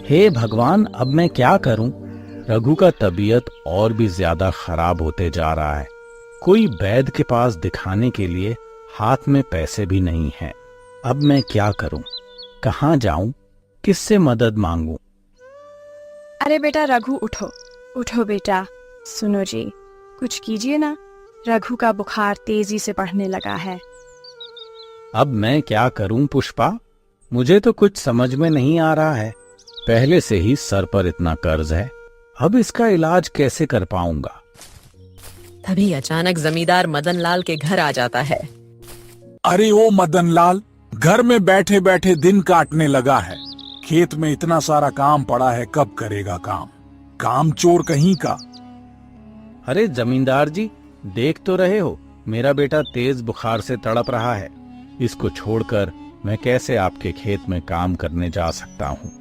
हे भगवान, अब मैं क्या करूं? रघु का तबीयत और भी ज्यादा खराब होते जा रहा है। कोई वैद्य के पास दिखाने के लिए हाथ में पैसे भी नहीं है। अब मैं क्या करूं? कहाँ जाऊं? किससे मदद मांगूं? अरे बेटा रघु, उठो उठो बेटा। सुनो जी, कुछ कीजिए ना। रघु का बुखार तेजी से बढ़ने लगा है। अब मैं क्या करूं पुष्पा? मुझे तो कुछ समझ में नहीं आ रहा है। पहले से ही सर पर इतना कर्ज है, अब इसका इलाज कैसे कर पाऊंगा? तभी अचानक जमींदार मदन लाल के घर आ जाता है। अरे ओ मदन लाल, घर में बैठे बैठे दिन काटने लगा है। खेत में इतना सारा काम पड़ा है, कब करेगा काम? काम चोर कहीं का। अरे जमींदार जी, देख तो रहे हो, मेरा बेटा तेज बुखार से तड़प रहा है। इसको छोड़कर मैं कैसे आपके खेत में काम करने जा सकता हूँ?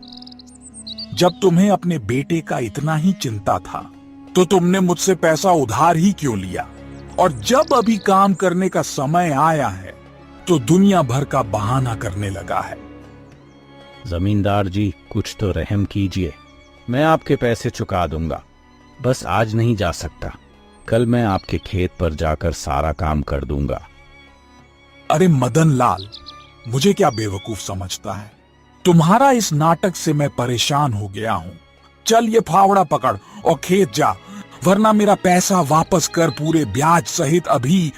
जब तुम्हें अपने बेटे का इतना ही चिंता था तो तुमने मुझसे पैसा उधार ही क्यों लिया? और जब अभी काम करने का समय आया है तो दुनिया भर का बहाना करने लगा है। जमींदार जी, कुछ तो रहम कीजिए। मैं आपके पैसे चुका दूंगा, बस आज नहीं जा सकता। कल मैं आपके खेत पर जाकर सारा काम कर दूंगा। अरे मदन लाल, मुझे क्या बेवकूफ समझता है? तुम्हारा इस नाटक से मैं परेशान हो गया हूँ। चल ये फावड़ा पकड़ और खेत जा, वरना मेरा पैसा वापस कर, पूरे ब्याज सहित अभी।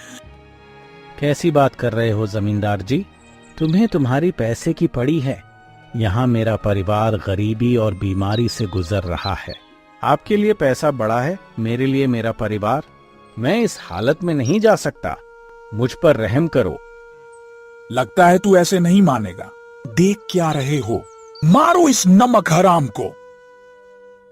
कैसी बात कर रहे हो जमींदार जी? तुम्हें तुम्हारी पैसे की पड़ी है। यहाँ मेरा परिवार गरीबी और बीमारी से गुजर रहा है। आपके लिए पैसा बड़ा है, मेरे लिए मेरा परिवार। मैं इस हालत में नहीं जा सकता। मुझ पर रहम करो। लगता है तू ऐसे नहीं मानेगा। देख क्या रहे हो, मारो इस नमक हराम को।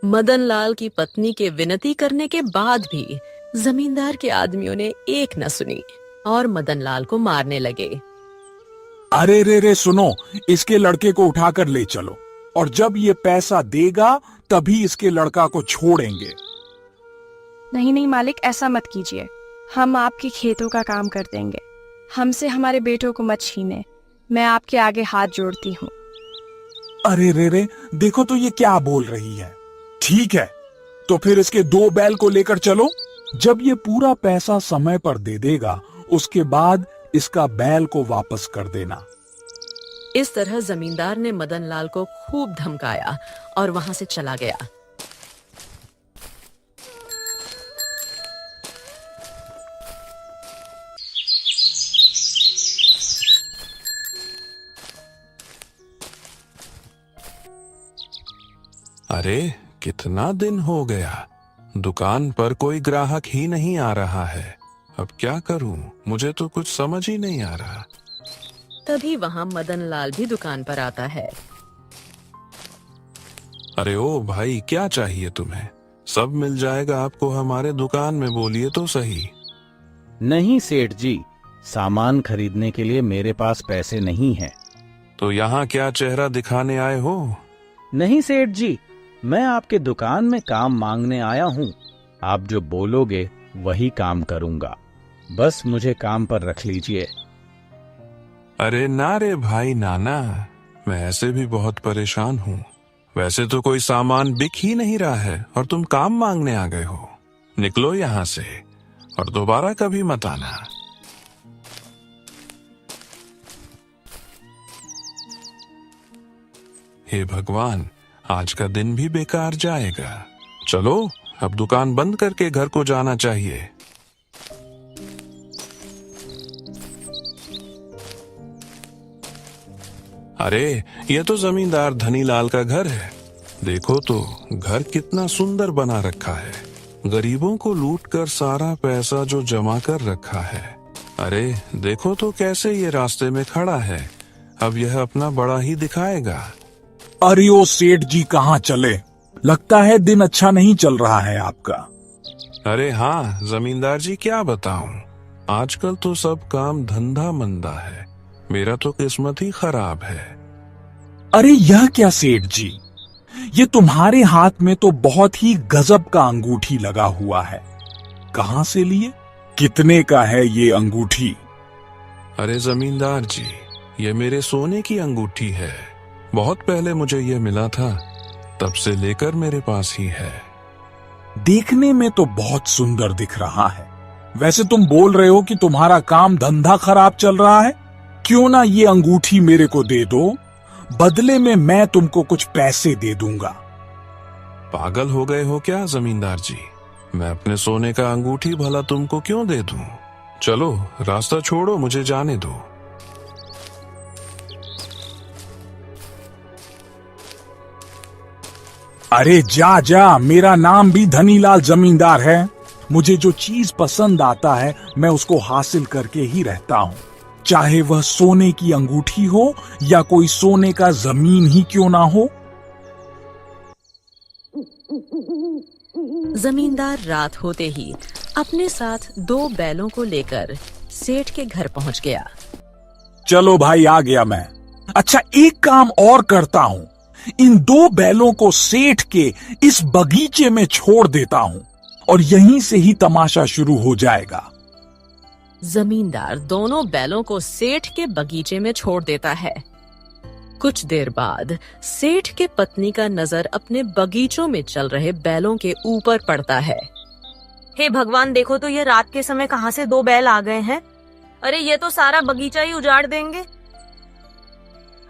मदन लाल की पत्नी के विनती करने के बाद भी जमींदार के आदमियों ने एक न सुनी और मदन लाल को मारने लगे। अरे रे सुनो, इसके लड़के को उठाकर ले चलो, और जब ये पैसा देगा तभी इसके लड़का को छोड़ेंगे। नहीं नहीं मालिक, ऐसा मत कीजिए। हम आपके खेतों का काम कर देंगे। हमसे हमारे बेटों को मत छीने। मैं आपके आगे हाथ जोड़ती हूँ। अरे रे, देखो तो ये क्या बोल रही है। ठीक है, तो फिर इसके 2 बैल को लेकर चलो। जब ये पूरा पैसा समय पर दे देगा, उसके बाद इसका बैल को वापस कर देना। इस तरह जमींदार ने मदन लाल को खूब धमकाया और वहां से चला गया। अरे कितना दिन हो गया, दुकान पर कोई ग्राहक ही नहीं आ रहा है। अब क्या करूं? मुझे तो कुछ समझ ही नहीं आ रहा। तभी वहां मदन लाल भी दुकान पर आता है। अरे ओ भाई, क्या चाहिए तुम्हें? सब मिल जाएगा आपको हमारे दुकान में, बोलिए तो सही। नहीं सेठ जी, सामान खरीदने के लिए मेरे पास पैसे नहीं है। तो यहाँ क्या चेहरा दिखाने आए हो? नहीं सेठ जी, मैं आपके दुकान में काम मांगने आया हूँ। आप जो बोलोगे वही काम करूंगा। बस मुझे काम पर रख लीजिए। अरे ना रे भाई, नाना, मैं ऐसे भी बहुत परेशान हूँ। वैसे तो कोई सामान बिक ही नहीं रहा है और तुम काम मांगने आ गए हो। निकलो यहाँ से और दोबारा कभी मत आना। हे भगवान, आज का दिन भी बेकार जाएगा। चलो अब दुकान बंद करके घर को जाना चाहिए। अरे ये तो जमींदार धनीलाल का घर है। देखो तो घर कितना सुंदर बना रखा है। गरीबों को लूटकर सारा पैसा जो जमा कर रखा है। अरे देखो तो कैसे ये रास्ते में खड़ा है। अब यह अपना बड़ा ही दिखाएगा। अरे ओ सेठ जी, कहाँ चले? लगता है दिन अच्छा नहीं चल रहा है आपका। अरे हाँ जमींदार जी, क्या बताऊं, आजकल तो सब काम धंधा मंदा है। मेरा तो किस्मत ही खराब है। अरे यह क्या सेठ जी, ये तुम्हारे हाथ में तो बहुत ही गजब का अंगूठी लगा हुआ है। कहाँ से लिए? कितने का है ये अंगूठी? अरे जमींदार जी, ये मेरे सोने की अंगूठी है। बहुत पहले मुझे ये मिला था। तब से लेकर मेरे पास ही है। देखने में तो बहुत सुंदर दिख रहा है। वैसे तुम बोल रहे हो कि तुम्हारा काम धंधा खराब चल रहा है। क्यों ना ये अंगूठी मेरे को दे दो, बदले में मैं तुमको कुछ पैसे दे दूंगा। पागल हो गए हो क्या जमींदार जी? मैं अपने सोने का अंगूठी भला तुमको क्यों दे दूं? चलो रास्ता छोड़ो, मुझे जाने दो। अरे जा जा, मेरा नाम भी धनीलाल जमींदार है। मुझे जो चीज पसंद आता है मैं उसको हासिल करके ही रहता हूँ, चाहे वह सोने की अंगूठी हो या कोई सोने का जमीन ही क्यों ना हो। जमींदार रात होते ही अपने साथ 2 बैलों को लेकर सेठ के घर पहुंच गया। चलो भाई, आ गया मैं। अच्छा, एक काम और करता हूँ, इन 2 बैलों को सेठ के इस बगीचे में छोड़ देता हूँ और यहीं से ही तमाशा शुरू हो जाएगा। जमींदार दोनों बैलों को सेठ के बगीचे में छोड़ देता है। कुछ देर बाद सेठ के पत्नी का नजर अपने बगीचों में चल रहे बैलों के ऊपर पड़ता है। हे भगवान, देखो तो ये रात के समय कहाँ से 2 बैल आ गए हैं। अरे ये तो सारा बगीचा ही उजाड़ देंगे।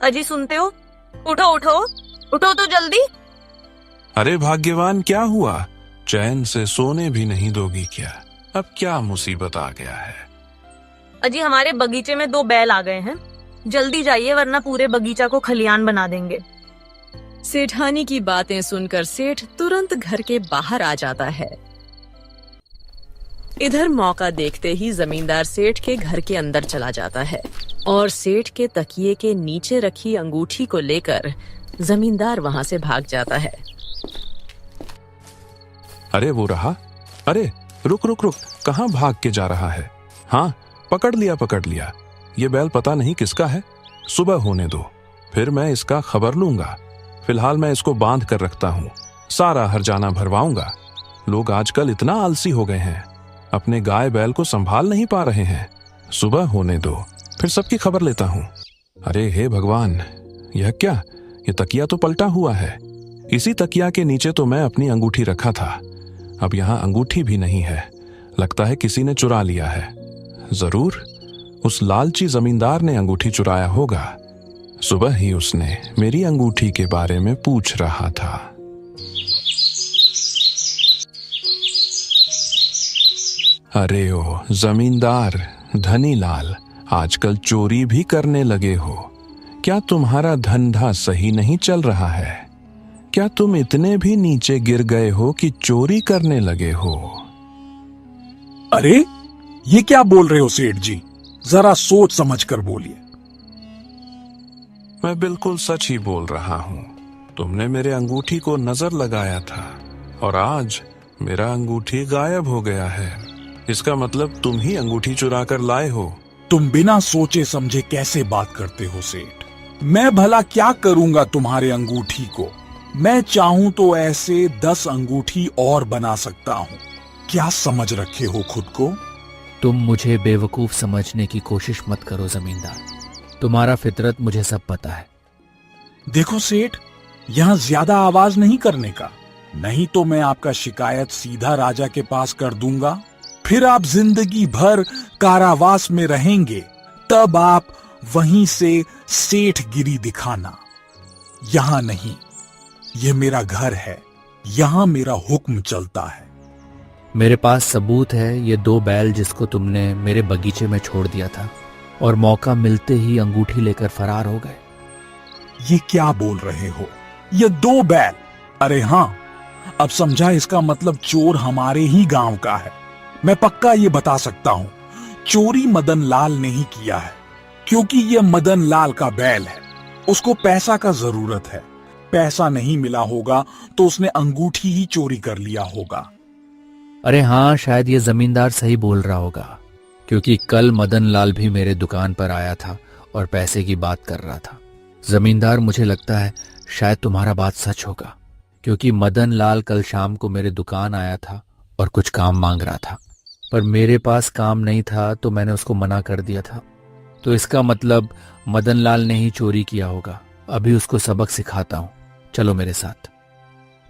अजी सुनते हो? उठो उठो उठो तो जल्दी। अरे भाग्यवान, क्या हुआ? चैन से सोने भी नहीं दोगी क्या? अब क्या मुसीबत आ गया है? अजी हमारे बगीचे में 2 बैल आ गए हैं, जल्दी जाइए वरना पूरे बगीचा को खलियान बना देंगे। सेठानी की बातें सुनकर सेठ तुरंत घर के बाहर आ जाता है। इधर मौका देखते ही जमींदार सेठ के घर के अंदर चला जाता है और सेठ के तकिए के नीचे रखी अंगूठी को लेकर जमींदार वहां से भाग जाता है। अरे वो रहा। अरे रुक रुक रुक, कहाँ भाग के जा रहा है? हाँ, पकड़ लिया। ये बैल पता नहीं किसका है। सुबह होने दो, फिर मैं इसका खबर लूंगा। फिलहाल मैं इसको बांध कर रखता हूँ, सारा हरजाना भरवाऊंगा। लोग आजकल इतना आलसी हो गए हैं, अपने गाय बैल को संभाल नहीं पा रहे हैं। सुबह होने दो, फिर सबकी खबर लेता हूँ। अरे हे भगवान, यह क्या? ये तकिया तो पलटा हुआ है। इसी तकिया के नीचे तो मैं अपनी अंगूठी रखा था। अब यहाँ अंगूठी भी नहीं है। लगता है किसी ने चुरा लिया है। जरूर उस लालची जमींदार ने अंगूठी चुराया होगा। सुबह ही उसने मेरी अंगूठी के बारे में पूछ रहा था। अरे ओ जमींदार धनीलाल, आजकल चोरी भी करने लगे हो। क्या तुम्हारा धंधा सही नहीं चल रहा है? क्या तुम इतने भी नीचे गिर गए हो कि चोरी करने लगे हो? अरे ये क्या बोल रहे हो सेठ जी? जरा सोच समझ कर बोलिए। मैं बिल्कुल सच ही बोल रहा हूँ। तुमने मेरे अंगूठी को नजर लगाया था और आज मेरा अंगूठी गायब हो गया है। इसका मतलब तुम ही अंगूठी चुरा कर लाए हो। तुम बिना सोचे समझे कैसे बात करते हो सेठ? मैं भला क्या करूंगा तुम्हारे अंगूठी को? मैं चाहूं तो ऐसे 10 अंगूठी और बना सकता हूँ। क्या समझ रखे हो खुद को? तुम मुझे बेवकूफ समझने की कोशिश मत करो जमींदार, तुम्हारा फितरत मुझे सब पता है। देखो सेठ, यहाँ ज्यादा आवाज नहीं करने का, नहीं तो मैं आपका शिकायत सीधा राजा के पास कर दूंगा। फिर आप जिंदगी भर कारावास में रहेंगे। तब आप वहीं से सेठगिरी दिखाना, यहां नहीं। यह मेरा घर है, यहां मेरा हुक्म चलता है। मेरे पास सबूत है, ये 2 बैल जिसको तुमने मेरे बगीचे में छोड़ दिया था और मौका मिलते ही अंगूठी लेकर फरार हो गए। ये क्या बोल रहे हो? ये 2 बैल? अरे हाँ, अब समझा। इसका मतलब चोर हमारे ही गांव का है। मैं पक्का ये बता सकता हूं, चोरी मदन लाल ने ही किया है, क्योंकि ये मदन लाल का बैल है। उसको पैसा का जरूरत है। पैसा नहीं मिला होगा तो उसने अंगूठी ही चोरी कर लिया होगा। अरे हाँ, शायद ये जमींदार सही बोल रहा होगा, क्योंकि कल मदन लाल भी मेरे दुकान पर आया था और पैसे की बात कर रहा था। जमींदार, मुझे लगता है शायद तुम्हारा बात सच होगा, क्योंकि मदन लाल कल शाम को मेरे दुकान आया था और कुछ काम मांग रहा था, पर मेरे पास काम नहीं था तो मैंने उसको मना कर दिया था। तो इसका मतलब मदन लाल ने ही चोरी किया होगा। अभी उसको सबक सिखाता हूँ, चलो मेरे साथ।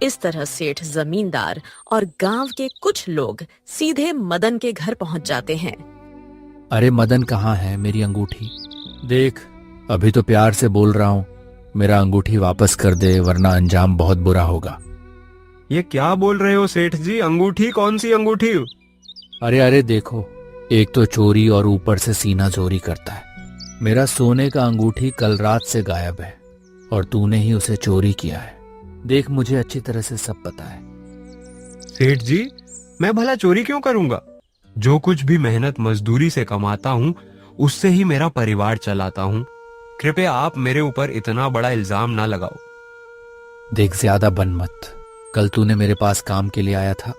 इस तरह सेठ जमींदार और गांव के कुछ लोग सीधे मदन के घर पहुंच जाते हैं। अरे मदन, कहाँ है मेरी अंगूठी? देख, अभी तो प्यार से बोल रहा हूँ, मेरा अंगूठी वापस कर दे वरना अंजाम बहुत बुरा होगा। ये क्या बोल रहे हो सेठ जी? अंगूठी? कौन सी अंगूठी? अरे देखो, एक तो चोरी और ऊपर से सीना चोरी करता है। मेरा सोने का अंगूठी कल रात से गायब है और तूने ही उसे चोरी किया है। देख, मुझे अच्छी तरह से सब पता है। सेठ जी, मैं भला चोरी क्यों करूंगा? जो कुछ भी मेहनत मजदूरी से कमाता हूँ उससे ही मेरा परिवार चलाता हूँ। कृपया आप मेरे ऊपर इतना बड़ा इल्जाम ना लगाओ। देख, ज्यादा बन मत। कल तूने मेरे पास काम के लिए आया था,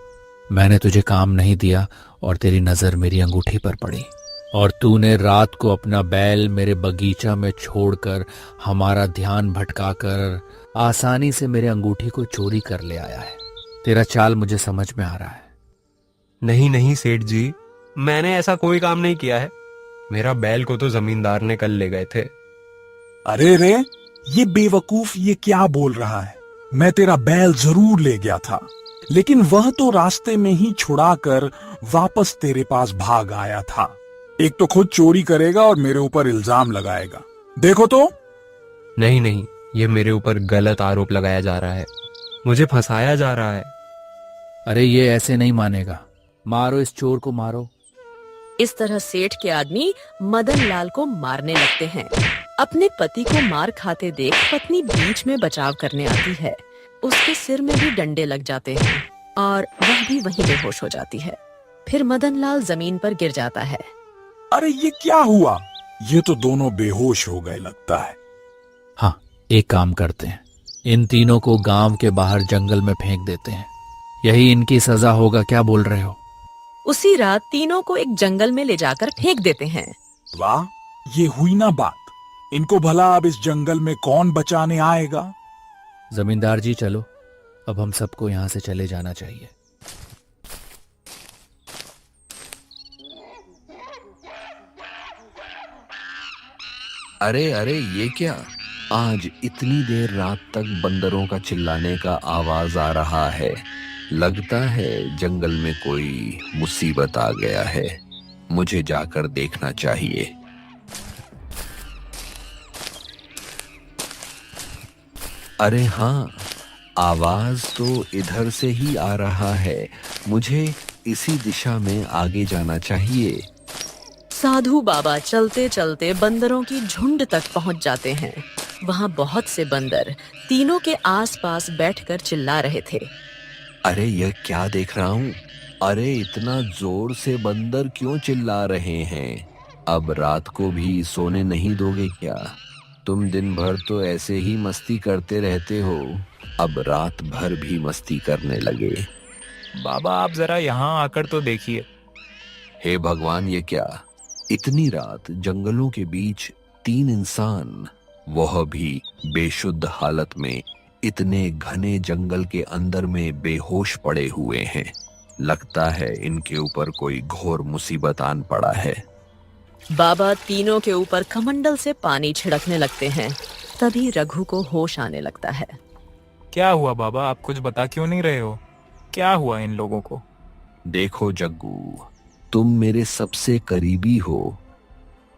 मैंने तुझे काम नहीं दिया और तेरी नजर मेरी अंगूठी पर पड़ी और तूने रात को अपना बैल मेरे बगीचा में छोड़कर हमारा ध्यान भटकाकर आसानी से मेरे अंगूठी को चोरी कर ले आया है। तेरा चाल मुझे समझ में आ रहा है। नहीं सेठ जी, मैंने ऐसा कोई काम नहीं किया है। मेरा बैल को तो जमींदार ने कल ले गए थे। अरे रे, ये बेवकूफ ये क्या बोल रहा है? मैं तेरा बैल जरूर ले गया था, लेकिन वह तो रास्ते में ही छुड़ाकर वापस तेरे पास भाग आया था। एक तो खुद चोरी करेगा और मेरे ऊपर इल्जाम लगाएगा। देखो तो। नहीं, ये मेरे ऊपर गलत आरोप लगाया जा रहा है, मुझे फंसाया जा रहा है। अरे ये ऐसे नहीं मानेगा, मारो इस चोर को, मारो। इस तरह सेठ के आदमी मदन लाल को मारने लगते हैं। अपने पति को मार खाते देख पत्नी बीच में बचाव करने आती है। उसके सिर में भी डंडे लग जाते हैं और वह भी वहीं बेहोश हो जाती है। फिर मदन लाल जमीन पर गिर जाता है। अरे ये क्या हुआ? ये तो दोनों बेहोश हो गए लगता है। हाँ, एक काम करते हैं, इन तीनों को गांव के बाहर जंगल में फेंक देते हैं। यही इनकी सजा होगा। क्या बोल रहे हो? उसी रात तीनों को एक जंगल में ले जाकर फेंक देते हैं। वाह, ये हुई ना बात। इनको भला अब इस जंगल में कौन बचाने आएगा? जमींदार जी, चलो, अब हम सबको यहाँ से चले जाना चाहिए। अरे ये क्या? आज इतनी देर रात तक बंदरों का चिल्लाने का आवाज आ रहा है। लगता है जंगल में कोई मुसीबत आ गया है। मुझे जाकर देखना चाहिए। अरे हाँ, आवाज तो इधर से ही आ रहा है। मुझे इसी दिशा में आगे जाना चाहिए। साधु बाबा चलते चलते बंदरों की झुंड तक पहुंच जाते हैं। वहां बहुत से बंदर तीनों के आसपास बैठकर चिल्ला रहे थे। अरे यह क्या देख रहा हूँ? अरे इतना जोर से बंदर क्यों चिल्ला रहे हैं? अब रात को भी सोने नहीं दोगे क्या? तुम दिन भर तो ऐसे ही मस्ती करते रहते हो, अब रात भर भी मस्ती करने लगे। बाबा, आप जरा यहाँ आकर तो देखिए। हे भगवान, ये क्या? इतनी रात जंगलों के बीच 3 इंसान, वह भी बेशुद्ध हालत में, इतने घने जंगल के अंदर में बेहोश पड़े हुए हैं। लगता है इनके ऊपर कोई घोर मुसीबत आन पड़ा है। बाबा तीनों के ऊपर कमंडल से पानी छिड़कने लगते हैं। तभी रघु को होश आने लगता है। क्या हुआ बाबा, आप कुछ बता क्यों नहीं रहे हो? क्या हुआ इन लोगों को? देखो जग्गू, तुम मेरे सबसे करीबी हो।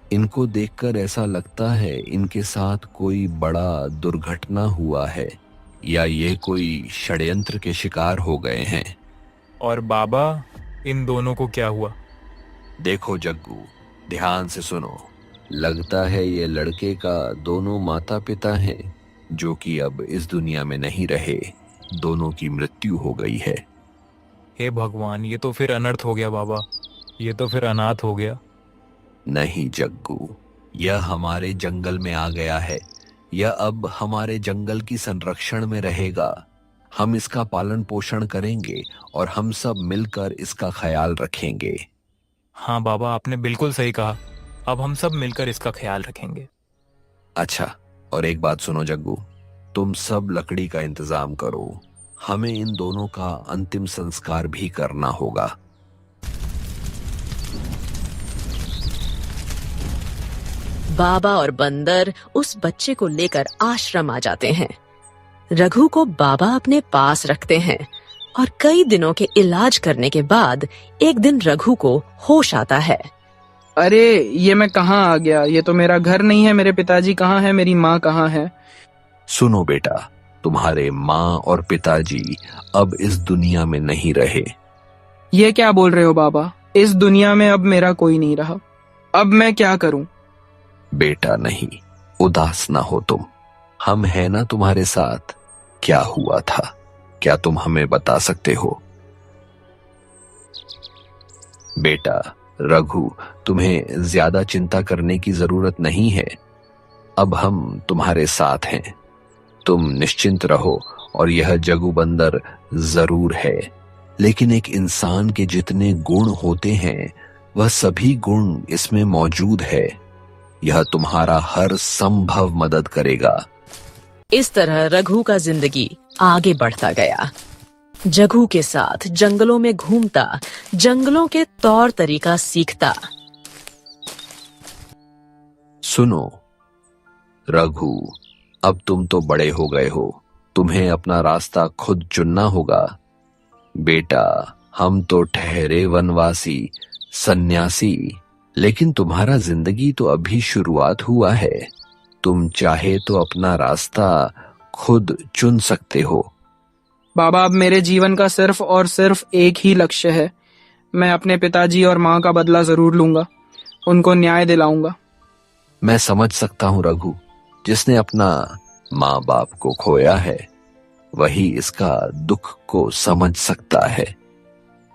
इनको देखकर ऐसा लगता है इनके साथ कोई बड़ा दुर्घटना हुआ है या ये कोई षड्यंत्र के शिकार हो गए हैं। और बाबा, इन दोनों को क्या हुआ? देखो जग्गू, ध्यान से सुनो। लगता है ये लड़के का दोनों माता पिता हैं जो कि अब इस दुनिया में नहीं रहे। दोनों की मृत्यु हो गई है। हे भगवान, ये तो फिर अनर्थ हो गया बाबा, ये तो फिर अनाथ हो गया। नहीं जग्गू, यह हमारे जंगल में आ गया है। यह अब हमारे जंगल की संरक्षण में रहेगा। हम इसका पालन पोषण करेंगे और हम सब मिलकर इसका ख्याल रखेंगे। हाँ बाबा, आपने बिल्कुल सही कहा। अब हम सब मिलकर इसका ख्याल रखेंगे। अच्छा, और एक बात सुनो जग्गू, तुम सब लकड़ी का इंतजाम करो। हमें इन दोनों का अंतिम संस्कार भी करना होगा। बाबा और बंदर उस बच्चे को लेकर आश्रम आ जाते हैं। रघु को बाबा अपने पास रखते हैं और कई दिनों के इलाज करने के बाद एक दिन रघु को होश आता है। अरे ये मैं कहाँ आ गया? ये तो मेरा घर नहीं है। मेरे पिताजी कहाँ है? मेरी माँ कहाँ है? सुनो बेटा, तुम्हारे माँ और पिताजी अब इस दुनिया में नहीं रहे। ये क्या बोल रहे हो बाबा? इस दुनिया में अब मेरा कोई नहीं रहा। अब मैं क्या करूं? बेटा नहीं, उदास ना हो तुम। हम हैं ना तुम्हारे साथ। क्या हुआ था, क्या तुम हमें बता सकते हो? बेटा रघु, तुम्हें ज्यादा चिंता करने की जरूरत नहीं है। अब हम तुम्हारे साथ हैं। तुम निश्चिंत रहो। और यह जग्गू बंदर जरूर है, लेकिन एक इंसान के जितने गुण होते हैं वह सभी गुण इसमें मौजूद है। यह तुम्हारा हर संभव मदद करेगा। इस तरह रघु का जिंदगी आगे बढ़ता गया। जग्गू के साथ जंगलों में घूमता, जंगलों के तौर तरीका सीखता। सुनो रघु, अब तुम तो बड़े हो गए हो। तुम्हें अपना रास्ता खुद चुनना होगा। बेटा, हम तो ठहरे वनवासी, सन्यासी, लेकिन तुम्हारा जिंदगी तो अभी शुरुआत हुआ है। तुम चाहे तो अपना रास्ता खुद चुन सकते हो। बाबा, अब मेरे जीवन का सिर्फ और सिर्फ एक ही लक्ष्य है। मैं अपने पिताजी और माँ का बदला जरूर लूंगा। उनको न्याय दिलाऊंगा। मैं समझ सकता हूँ रघु, जिसने अपना माँ बाप को खोया है वही इसका दुख को समझ सकता है।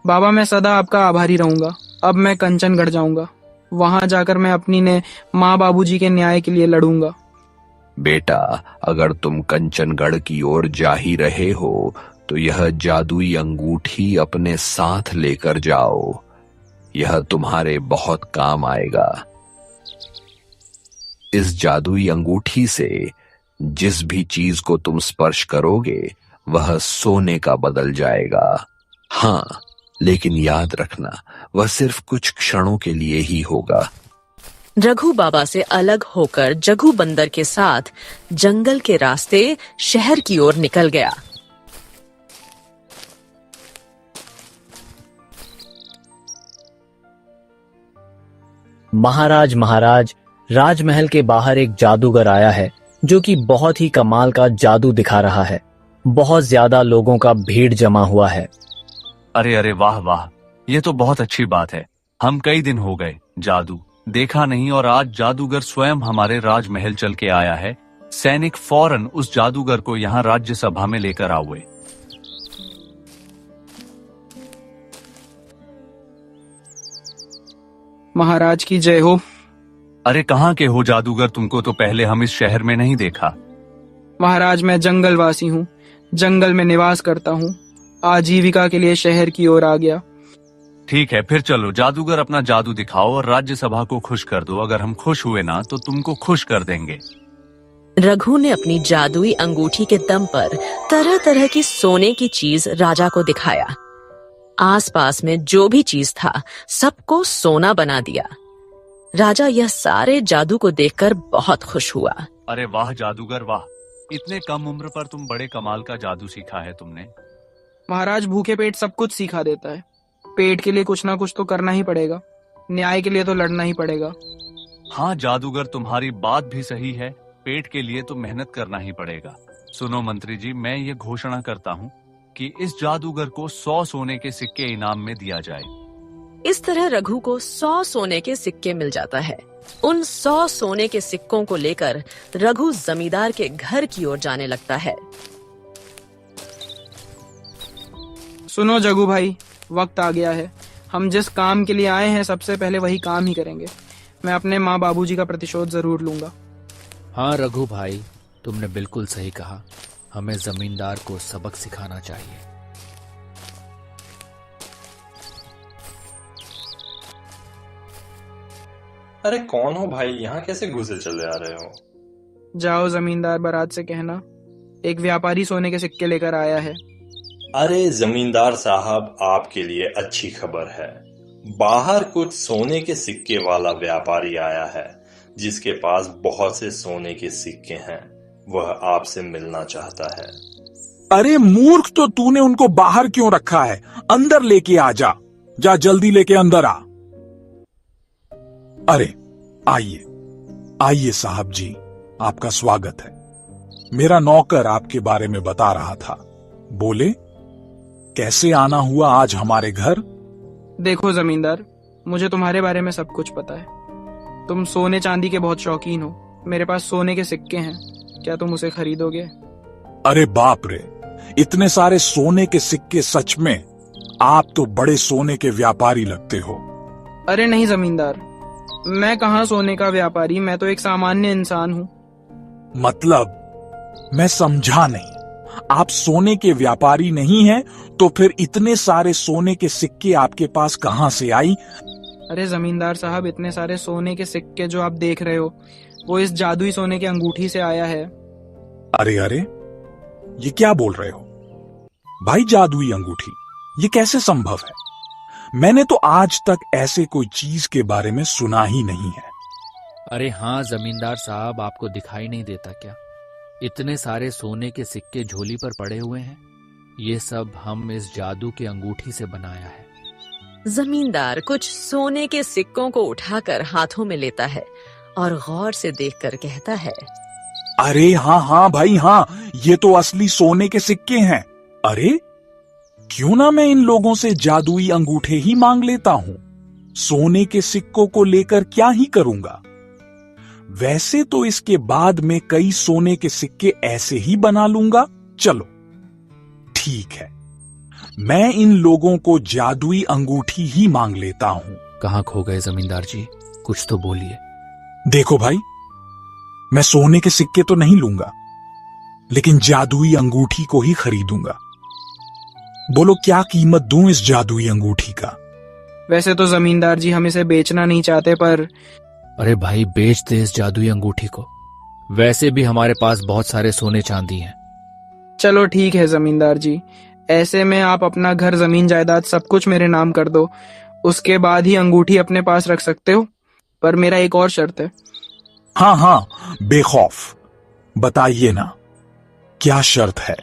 बाबा, मैं सदा आपका आभारी रहूंगा। अब मैं कंचनगढ़ जाऊंगा। वहां जाकर मैं अपनी ने माँ बाबूजी के न्याय के लिए लड़ूंगा। बेटा, अगर तुम कंचनगढ़ की ओर जा ही रहे हो तो यह जादुई अंगूठी अपने साथ लेकर जाओ। यह तुम्हारे बहुत काम आएगा। इस जादुई अंगूठी से जिस भी चीज को तुम स्पर्श करोगे वह सोने का बदल जाएगा। हाँ, लेकिन याद रखना, वह सिर्फ कुछ क्षणों के लिए ही होगा। रघु बाबा से अलग होकर जग्गू बंदर के साथ जंगल के रास्ते शहर की ओर निकल गया। महाराज महाराज, राजमहल के बाहर एक जादूगर आया है जो कि बहुत ही कमाल का जादू दिखा रहा है। बहुत ज्यादा लोगों का भीड़ जमा हुआ है। अरे अरे, वाह वाह, ये तो बहुत अच्छी बात है। हम कई दिन हो गए जादू देखा नहीं और आज जादूगर स्वयं हमारे राजमहल चल के आया है। सैनिक फौरन उस जादूगर को यहाँ राज्यसभा में लेकर आओगे। महाराज की जय हो। अरे कहाँ के हो जादूगर? तुमको तो पहले हम इस शहर में नहीं देखा। महाराज, मैं जंगलवासी हूँ। जंगल में निवास करता हूँ। आजीविका के लिए शहर की ओर आ गया। ठीक है, फिर चलो जादूगर अपना जादू दिखाओ और राज्यसभा को खुश कर दो। अगर हम खुश हुए ना तो तुमको खुश कर देंगे। रघु ने अपनी जादुई अंगूठी के दम पर तरह तरह की सोने की चीज राजा को दिखाया। आसपास में जो भी चीज था सबको सोना बना दिया। राजा यह सारे जादू को देखकर बहुत खुश हुआ। अरे वाह जादूगर वाह, इतने कम उम्र पर तुम बड़े कमाल का जादू सीखा है तुमने। महाराज, भूखे पेट सब कुछ सिखा देता है। पेट के लिए कुछ ना कुछ तो करना ही पड़ेगा। न्याय के लिए तो लड़ना ही पड़ेगा। हाँ जादूगर, तुम्हारी बात भी सही है। पेट के लिए तो मेहनत करना ही पड़ेगा। सुनो मंत्री जी, मैं ये घोषणा करता हूँ कि इस जादूगर को 100 सोने के सिक्के इनाम में दिया जाए। इस तरह रघु को 100 सोने के सिक्के मिल जाता है। उन 100 सोने के सिक्कों को लेकर रघु जमींदार के घर की ओर जाने लगता है। सुनो जग्गू भाई, वक्त आ गया है। हम जिस काम के लिए आए हैं सबसे पहले वही काम ही करेंगे। मैं अपने माँ बाबूजी का प्रतिशोध जरूर लूंगा। हाँ रघु भाई, तुमने बिल्कुल सही कहा। हमें जमींदार को सबक सिखाना चाहिए। अरे कौन हो भाई? यहाँ कैसे घुसे चले आ रहे हो? जाओ जमींदार बारात से कहना, एक व्यापारी सोने के सिक्के लेकर आया है। अरे जमींदार साहब, आपके लिए अच्छी खबर है। बाहर कुछ सोने के सिक्के वाला व्यापारी आया है जिसके पास बहुत से सोने के सिक्के हैं। वह आपसे मिलना चाहता है। अरे मूर्ख, तो तूने उनको बाहर क्यों रखा है? अंदर लेके आ जा। जा जल्दी लेके अंदर आ। अरे आइए आइए साहब जी, आपका स्वागत है। मेरा नौकर आपके बारे में बता रहा था। बोले, कैसे आना हुआ आज हमारे घर? देखो जमींदार, मुझे तुम्हारे बारे में सब कुछ पता है। तुम सोने चांदी के बहुत शौकीन हो। मेरे पास सोने के सिक्के हैं, क्या तुम उसे खरीदोगे? अरे बाप रे, इतने सारे सोने के सिक्के! सच में आप तो बड़े सोने के व्यापारी लगते हो। अरे नहीं जमींदार, मैं कहाँ सोने का व्यापारी, मैं तो एक सामान्य इंसान हूँ। मतलब मैं समझा नहीं। आप सोने के व्यापारी नहीं हैं, तो फिर इतने सारे सोने के सिक्के आपके पास कहां से आई? अरे जमींदार साहब, इतने सारे सोने के सिक्के जो आप देख रहे हो, वो इस जादुई सोने की अंगूठी से आया है। अरे अरे, ये क्या बोल रहे हो भाई? जादुई अंगूठी, ये कैसे संभव है? मैंने तो आज तक ऐसे कोई चीज के बारे में सुना ही नहीं है। अरे हाँ जमींदार साहब, आपको दिखाई नहीं देता क्या? इतने सारे सोने के सिक्के झोली पर पड़े हुए हैं। ये सब हम इस जादू की अंगूठी से बनाया है। जमींदार कुछ सोने के सिक्कों को उठाकर हाथों में लेता है और गौर से देखकर कहता है, अरे हाँ हाँ भाई हाँ, ये तो असली सोने के सिक्के हैं। अरे क्यों ना मैं इन लोगों से जादुई अंगूठे ही मांग लेता हूं। सोने के सिक्कों को लेकर क्या ही करूंगा। वैसे तो इसके बाद में कई सोने के सिक्के ऐसे ही बना लूंगा। चलो ठीक है, मैं इन लोगों को जादुई अंगूठी ही मांग लेता हूं। कहाँ खो गए जमींदार जी? कुछ तो बोलिए। देखो भाई, मैं सोने के सिक्के तो नहीं लूंगा, लेकिन जादुई अंगूठी को ही खरीदूंगा। बोलो क्या कीमत दूं इस जादुई अंगूठी का? वैसे तो जमींदार जी हम इसे बेचना नहीं चाहते, पर अरे भाई, बेच दे इस जादुई अंगूठी को। वैसे भी हमारे पास बहुत सारे सोने चांदी हैं। चलो ठीक है जमींदार जी, ऐसे में आप अपना घर, जमीन जायदाद सब कुछ मेरे नाम कर दो, उसके बाद ही अंगूठी अपने पास रख सकते हो। पर मेरा एक और शर्त है। हाँ हाँ, बेखौफ बताइए ना, क्या शर्त है?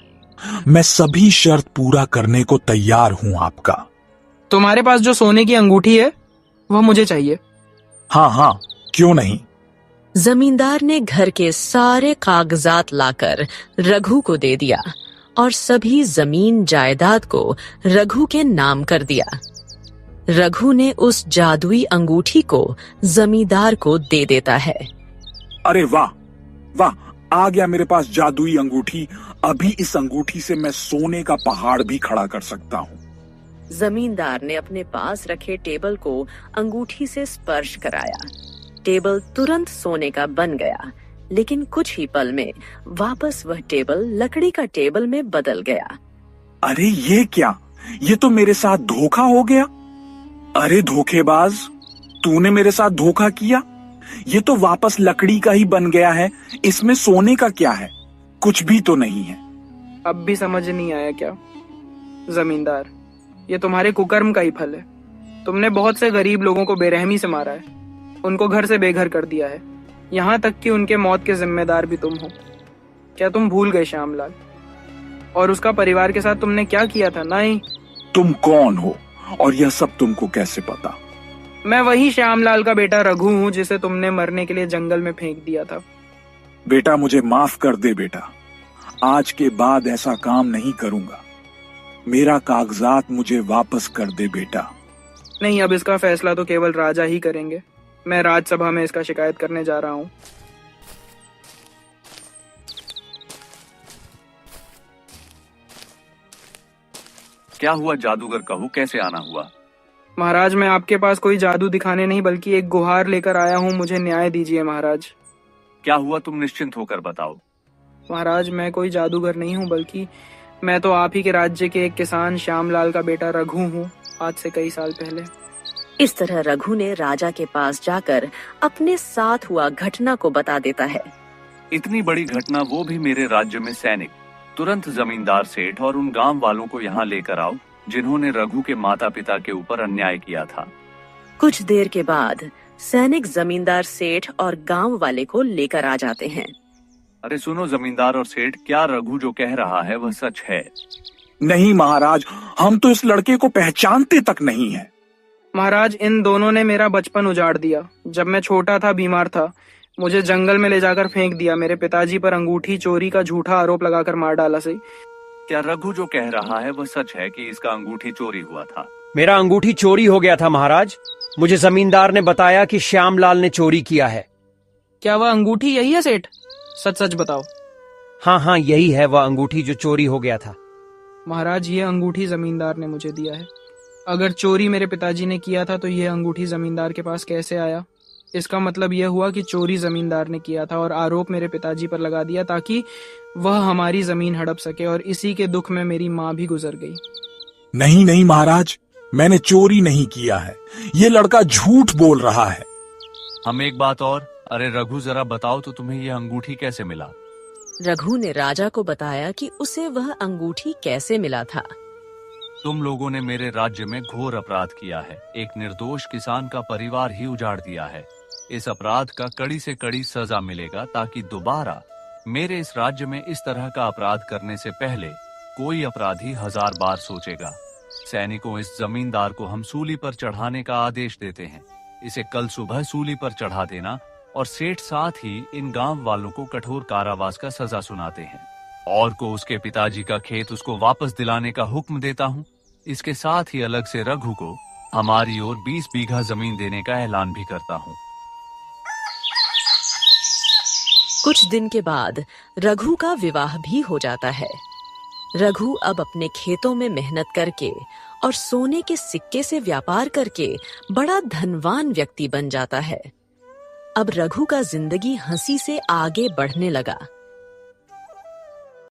मैं सभी शर्त पूरा करने को तैयार हूं आपका। तुम्हारे पास जो सोने की अंगूठी है वह मुझे चाहिए। हाँ हाँ, क्यों नहीं। जमींदार ने घर के सारे कागजात लाकर रघु को दे दिया और सभी जमीन जायदाद को रघु के नाम कर दिया। रघु ने उस जादुई अंगूठी को जमींदार को दे देता है। अरे वाह वाह, आ गया मेरे पास जादुई अंगूठी। अभी इस अंगूठी से मैं सोने का पहाड़ भी खड़ा कर सकता हूँ। जमींदार ने अपने पास रखे टेबल को अंगूठी से स्पर्श कराया। टेबल तुरंत सोने का बन गया, लेकिन कुछ ही पल में वापस वह टेबल लकड़ी का टेबल में बदल गया। अरे ये क्या? ये तो मेरे साथ धोखा हो गया। अरे धोखेबाज, तूने मेरे साथ धोखा किया। ये तो वापस लकड़ी का ही बन गया है। इसमें सोने का क्या है? कुछ भी तो नहीं है। अब भी समझ नहीं आया क्या? जमींदार, ये तुम्हारे कुकर्म का ही फल है। तुमने बहुत से गरीब लोगों को बेरहमी से मारा है, उनको घर से बेघर कर दिया है, यहाँ तक कि उनके मौत के जिम्मेदार भी तुम हो। क्या तुम भूल गए श्यामलाल? और उसका परिवार के साथ तुमने क्या किया था? नहीं। तुम कौन हो और यह सब तुमको कैसे पता? मैं वही श्यामलाल का बेटा रघु हूँ जिसे तुमने मरने के लिए जंगल में फेंक दिया था। बेटा मुझे माफ कर दे बेटा, आज के बाद ऐसा काम नहीं करूंगा। मेरा कागजात मुझे वापस कर दे बेटा। नहीं, अब इसका फैसला तो केवल राजा ही करेंगे। मैं राज्यसभा में इसका शिकायत करने जा रहा हूँ। क्या हुआ जादूगर कहू, कैसे आना हुआ? महाराज, मैं आपके पास कोई जादू दिखाने नहीं बल्कि एक गुहार लेकर आया हूँ। मुझे न्याय दीजिए महाराज। क्या हुआ, तुम निश्चिंत होकर बताओ। महाराज, मैं कोई जादूगर नहीं हूँ, बल्कि मैं तो आप ही के राज्य के एक किसान श्यामलाल का बेटा रघु हूँ, आज से कई साल पहले। इस तरह रघु ने राजा के पास जाकर अपने साथ हुआ घटना को बता देता है। इतनी बड़ी घटना, वो भी मेरे राज्य में सैनिक। तुरंत जमींदार सेठ और उन गांव वालों को यहाँ लेकर आओ जिन्होंने रघु के माता पिता के ऊपर अन्याय किया था। कुछ देर के बाद सैनिक जमींदार सेठ और गांव वाले को लेकर आ जाते हैं। अरे सुनो जमींदार और सेठ, क्या रघु जो कह रहा है वह सच है? नहीं महाराज, हम तो इस लड़के को पहचानते तक नहीं है। महाराज, इन दोनों ने मेरा बचपन उजाड़ दिया। जब मैं छोटा था, बीमार था, मुझे जंगल में ले जाकर फेंक दिया। मेरे पिताजी पर अंगूठी चोरी का झूठा आरोप लगाकर मार डाला। सही। क्या रघु जो कह रहा है वह सच है कि इसका अंगूठी चोरी हुआ था? मेरा अंगूठी चोरी हो गया था महाराज। मुझे जमींदार ने बताया कि श्यामलाल ने चोरी किया है। क्या वह अंगूठी यही है सेठ? सच सच बताओ। हाँ, यही है वह अंगूठी जो चोरी हो गया था। महाराज, ये अंगूठी जमींदार ने मुझे दिया है। अगर चोरी मेरे पिताजी ने किया था तो यह अंगूठी जमींदार के पास कैसे आया? इसका मतलब यह हुआ कि चोरी जमींदार ने किया था और आरोप मेरे पिताजी पर लगा दिया ताकि वह हमारी जमीन हड़प सके, और इसी के दुख में मेरी माँ भी गुजर गई। नहीं नहीं महाराज, मैंने चोरी नहीं किया है। ये लड़का झूठ बोल रहा है। हम एक बात और, अरे रघु जरा बताओ तो तुम्हें यह अंगूठी कैसे मिला? रघु ने राजा को बताया कि उसे वह अंगूठी कैसे मिला था। तुम लोगों ने मेरे राज्य में घोर अपराध किया है। एक निर्दोष किसान का परिवार ही उजाड़ दिया है। इस अपराध का कड़ी से कड़ी सजा मिलेगा ताकि दोबारा मेरे इस राज्य में इस तरह का अपराध करने से पहले कोई अपराधी 1000 बार सोचेगा। सैनिकों, इस जमींदार को हम सूली पर चढ़ाने का आदेश देते हैं। इसे कल सुबह सूली पर चढ़ा देना, और सेठ साथ ही इन गांव वालों को कठोर कारावास का सजा सुनाते हैं। और को उसके पिताजी का खेत उसको वापस दिलाने का हुक्म देता हूँ। इसके साथ ही अलग से रघु को हमारी ओर 20 बीघा जमीन देने का ऐलान भी करता हूँ। कुछ दिन के बाद रघु का विवाह भी हो जाता है। रघु अब अपने खेतों में मेहनत करके और सोने के सिक्के से व्यापार करके बड़ा धनवान व्यक्ति बन जाता है। अब रघु का जिंदगी हंसी से आगे बढ़ने लगा।